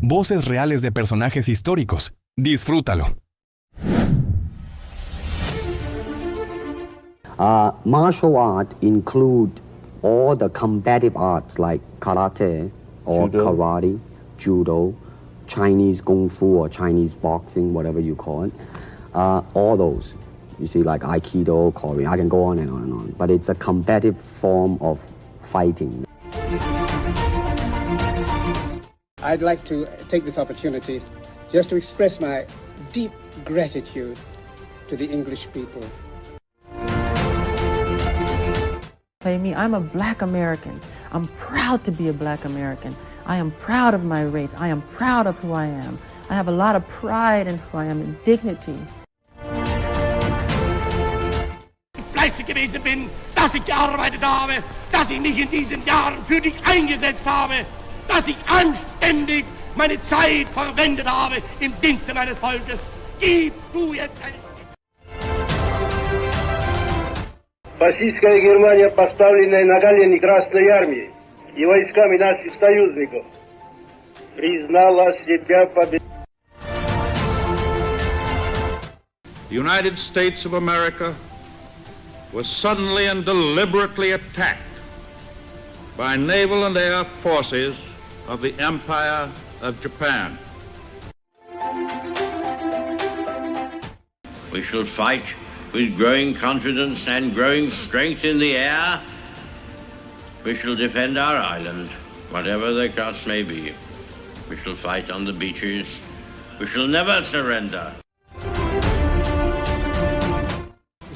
voces reales de personajes históricos. Disfrútalo. Martial art include all the combative arts like karate or karate, judo, Chinese kung fu or Chinese boxing, whatever you call it. All those. You see, like Aikido, Korean, I can go on and on and on. But it's a combative form of fighting. I'd like to take this opportunity just to express my deep gratitude to the English people. Me, I'm a Black American. I'm proud to be a Black American. I am proud of my race. I am proud of who I am. I have a lot of pride in who I am and dignity. Fleißig gewesen bin, dass ich gearbeitet habe, dass ich mich in diesen Jahren für dich eingesetzt habe, dass ich anständig meine Zeit verwendet habe im Dienste meines Volkes. Gib du jetzt eine... Фашистская Германия, поставленная на колени Красной Армии и войсками наших союзников, признала себя победителем. The United States of America was suddenly and deliberately attacked by naval and air forces of the Empire of Japan. We shall fight with growing confidence and growing strength in the air. We shall defend our island, whatever the cost may be. We shall fight on the beaches. We shall never surrender.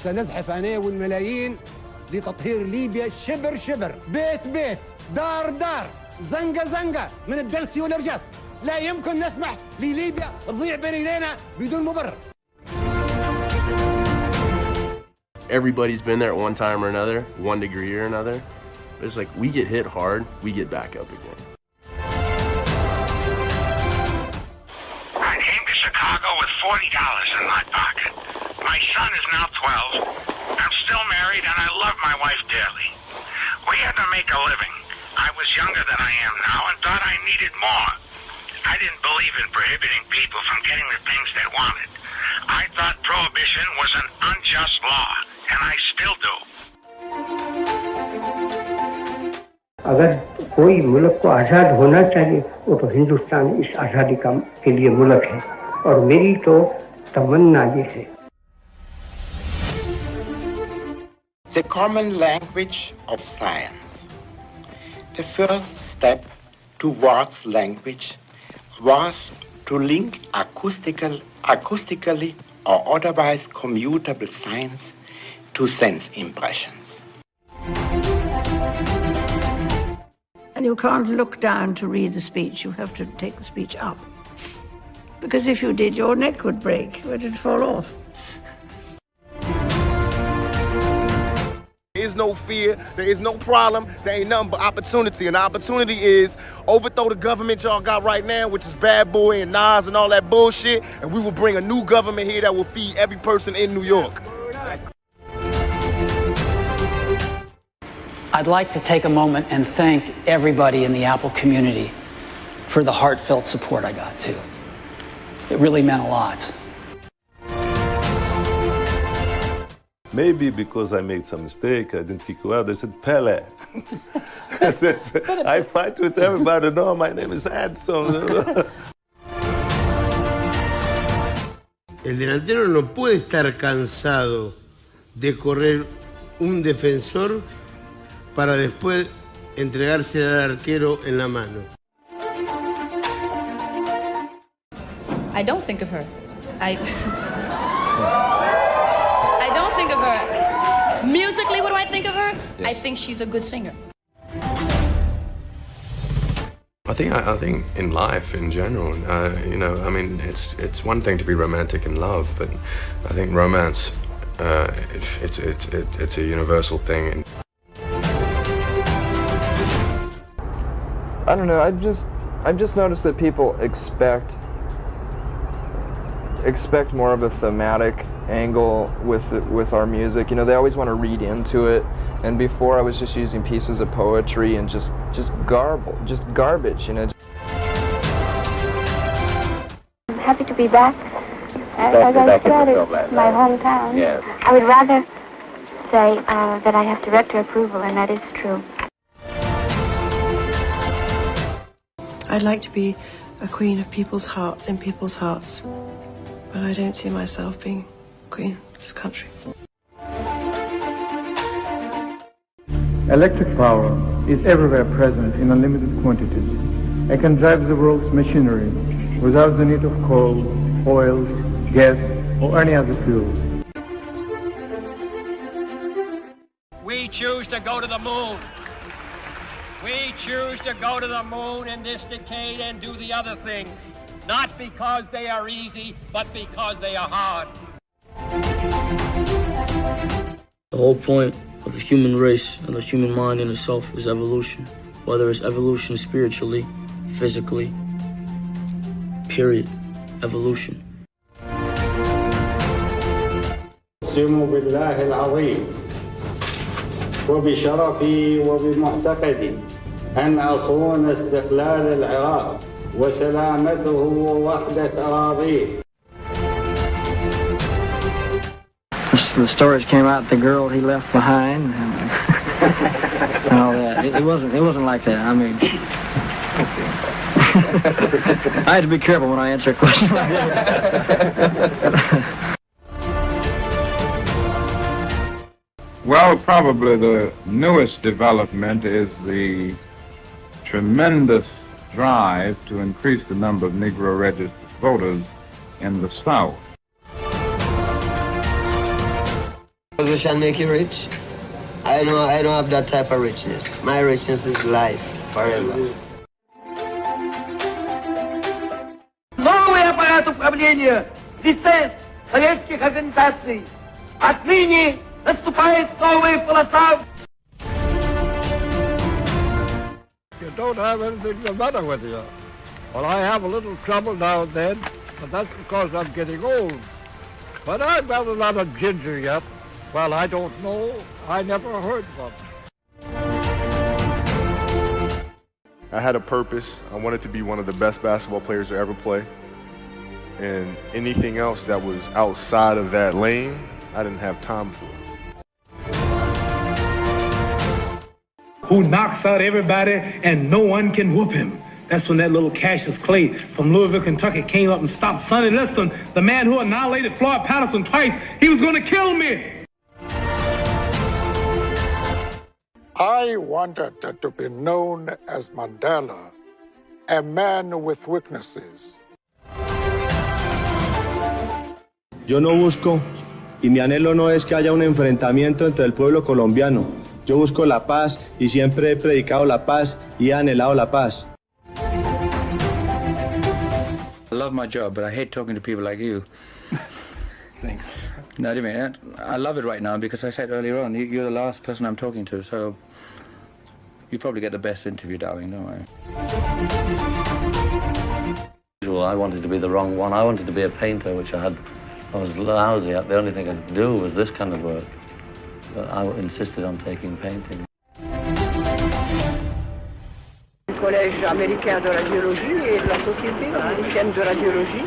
سنزحف أنا والملايين لتطهير ليبيا شبر شبر، بيت بيت، دار دار، زنقة زنقة، من الدلس والإرجاس. لا يمكن نسمح لليبيا تضيع بين يدينا بدون مبرر. Everybody's been there at one time or another, one degree or another. But it's like we get hit hard, we get back up again. I came to Chicago with $40 in my pocket. My son is now 12. I'm still married and I love my wife dearly. We had to make a living. I was younger than I am now and thought I needed more. I didn't believe in prohibiting people from getting the things they wanted. I thought prohibition was an unjust law, and I still do. अगर कोई मुल्क को आज़ाद होना चाहिए वो तो हिंदुस्तान इस आज़ादी के लिए मुल्क है और मेरी तो तमन्ना ये है. The common language of science. The first step towards language was to link acoustically or otherwise commutable signs to sense impressions. And you can't look down to read the speech, you have to take the speech up. Because if you did, your neck would break, or it'd fall off. There is no fear, there is no problem, there ain't nothing but opportunity. And the opportunity is overthrow the government y'all got right now, which is Bad Boy and Nas and all that bullshit, and we will bring a new government here that will feed every person in New York. I'd like to take a moment and thank everybody in the Apple community for the heartfelt support I got too. It really meant a lot. Maybe because I made some mistake, I didn't kick you out. They said, Pele. I fight with everybody. No, my name is Edson. El delantero no puede estar cansado de correr un defensor para después entregarse al arquero en la mano. I don't think of her. I don't think of her. Musically, what do I think of her? Yes. I think she's a good singer. I think in life in general, you know, I mean, it's one thing to be romantic in love, but I think romance, it's a universal thing. I don't know. I've just noticed that people expect more of a thematic angle with our music. You know, they always want to read into it. And before, I was just using pieces of poetry and just garbage. You know. happy to be back. As I said, it's my hometown. Yes. I would rather say that I have director approval, and that is true. I'd like to be a queen of people's hearts, in people's hearts. But I don't see myself being queen of this country. Electric power is everywhere present in unlimited quantities and can drive the world's machinery without the need of coal, oil, gas, or any other fuel. We choose to go to the moon. We choose to go to the moon in this decade and do the other thing, not because they are easy, but because they are hard. The whole point of the human race and the human mind in itself is evolution, whether it's evolution spiritually, physically, period, evolution. أقسم بالله العظيم وبشرفي وبمعتقدي أن أصون استقلال العراق وسلامته ووحدة أراضيه. The stories came out, the girl he left behind, and all that. It wasn't like that. I mean, I had to be careful when I answer a question like that. Well, probably the newest development is the tremendous drive to increase the number of Negro registered voters in the South. Position make you rich? I don't have that type of richness. My richness is life, forever. Новое аппарат управления ВИСЕС советских организаций. Отныне наступает новая полоса. You don't have anything the matter with you. Well, I have a little trouble now and then, but that's because I'm getting old. But I've got a lot of ginger yet. Well, I don't know. I never heard one. I had a purpose. I wanted to be one of the best basketball players to ever play. And anything else that was outside of that lane, I didn't have time for. Who knocks out everybody and no one can whoop him. That's when that little Cassius Clay from Louisville, Kentucky came up and stopped Sonny Liston, the man who annihilated Floyd Patterson twice. He was going to kill me. I wanted to be known as Mandela, a man with weaknesses. Yo no busco, y mi anhelo no es que haya un enfrentamiento entre el pueblo colombiano. Yo busco la paz y siempre he predicado la paz y he anhelado la paz. I love my job, but I hate talking to people like you. Thanks. No, I mean, I love it right now because I said earlier on, you're the last person I'm talking to, so you probably get the best interview, darling, don't worry. Well, I wanted to be the wrong one. I wanted to be a painter, which I was lousy at. The only thing I could do was this kind of work. But I insisted on taking painting. Le Collège américain de radiologie et de la Société américaine de radiologie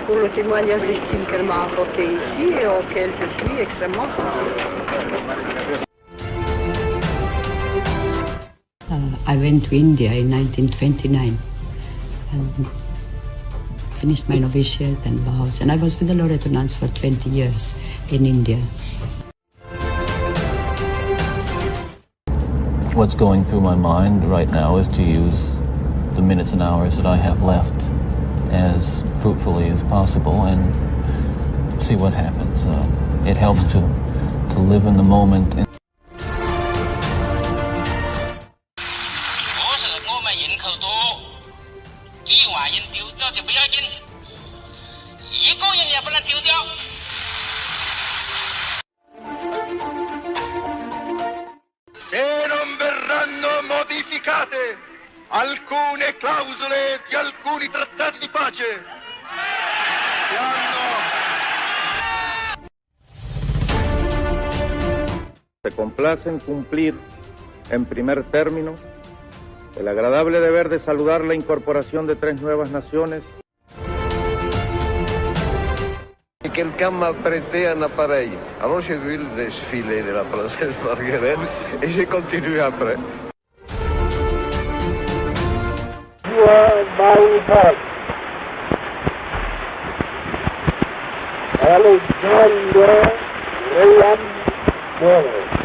pour le témoignage d'estime qu'elle m'a apporté ici et auquel je suis extrêmement sensible. I went to India in 1929 and finished my novitiate and vows, and I was with the Loreto nuns for 20 years in India. What's going through my mind right now is to use the minutes and hours that I have left as fruitfully as possible and see what happens. It helps to live in the moment. Se non verranno modificate alcune clausole di alcuni trattati di pace Se complace en cumplir, en primer término, el agradable deber de saludar la incorporación de 3 nuevas naciones. Et quelqu'un m'a prêté un appareil. Alors j'ai vu le défilé de la princesse Marguerite et j'ai continué après. You are my heart. Alexander Graham Bell.